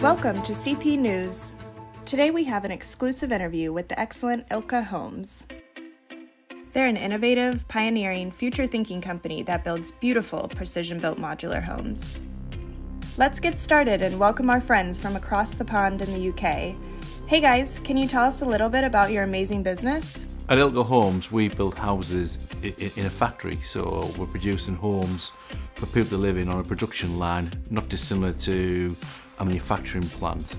Welcome to CP News. Today we have an exclusive interview with the excellent Ilke Homes. They're an innovative, pioneering, future-thinking company that builds beautiful, precision-built modular homes. Let's get started and welcome our friends from across the pond in the UK. Hey guys, can you tell us a little bit about your amazing business? At Ilke Homes, we build houses in a factory, so we're producing homes for people to live in on a production line, not dissimilar to a manufacturing plant.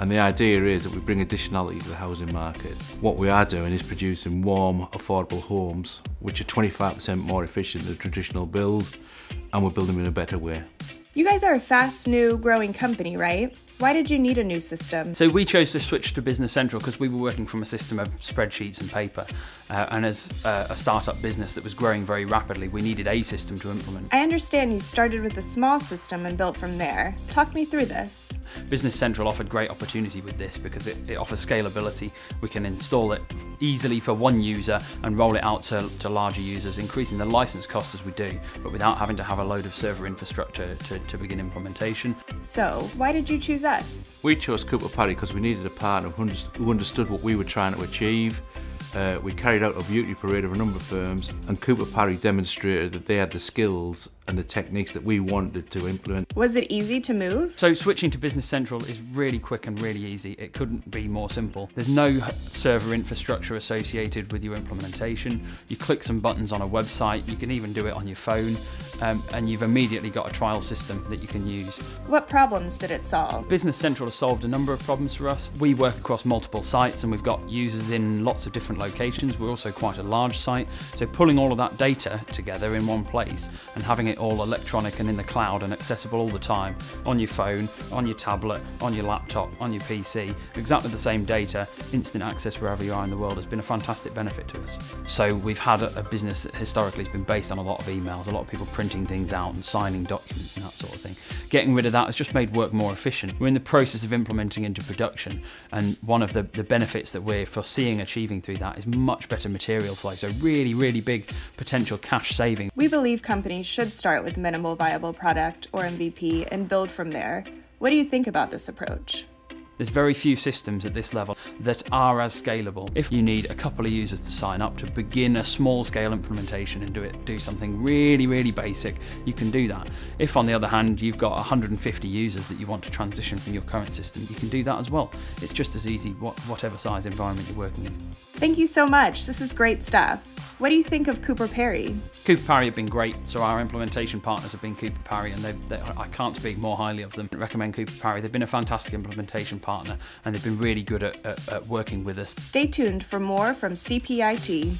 And the idea is that we bring additionality to the housing market. What we are doing is producing warm, affordable homes, which are 25% more efficient than traditional build, and we're building them in a better way. You guys are a fast, new, growing company, right? Why did you need a new system? So we chose to switch to Business Central because we were working from a system of spreadsheets and paper. And as a startup business that was growing very rapidly, we needed a system to implement. I understand you started with a small system and built from there. Talk me through this. Business Central offered great opportunity with this because it offers scalability. We can install it easily for one user and roll it out to larger users, increasing the license cost as we do, but without having to have a load of server infrastructure to begin implementation. So, why did you choose us? We chose Cooper Parry because we needed a partner who understood what we were trying to achieve. We carried out a beauty parade of a number of firms, and Cooper Parry demonstrated that they had the skills and the techniques that we wanted to implement. Was it easy to move? So switching to Business Central is really quick and really easy. It couldn't be more simple. There's no server infrastructure associated with your implementation. You click some buttons on a website, you can even do it on your phone, and you've immediately got a trial system that you can use. What problems did it solve? Business Central has solved a number of problems for us. We work across multiple sites and we've got users in lots of different locations. We're also quite a large site, so pulling all of that data together in one place and having it all electronic and in the cloud and accessible all the time, on your phone, on your tablet, on your laptop, on your PC, exactly the same data, instant access wherever you are in the world, has been a fantastic benefit to us. So we've had a business that historically has been based on a lot of emails, a lot of people printing things out and signing documents and that sort of thing. Getting rid of that has just made work more efficient. We're in the process of implementing into production, and one of the benefits that we're foreseeing achieving through that is much better material flow, so really big potential cash saving. We believe companies should start with minimal viable product, or MVP, and build from there. What do you think about this approach? There's very few systems at this level that are as scalable. If you need a couple of users to sign up to begin a small scale implementation and do something really basic, you can do that. If on the other hand you've got 150 users that you want to transition from your current system, you can do that as well. It's just as easy whatever size environment you're working in. Thank you so much. This is great stuff. What do you think of Cooper Parry? Cooper Parry have been great, so our implementation partners have been Cooper Parry, and I can't speak more highly of them. I recommend Cooper Parry. They've been a fantastic implementation partner, and they've been really good at working with us. Stay tuned for more from CPIT.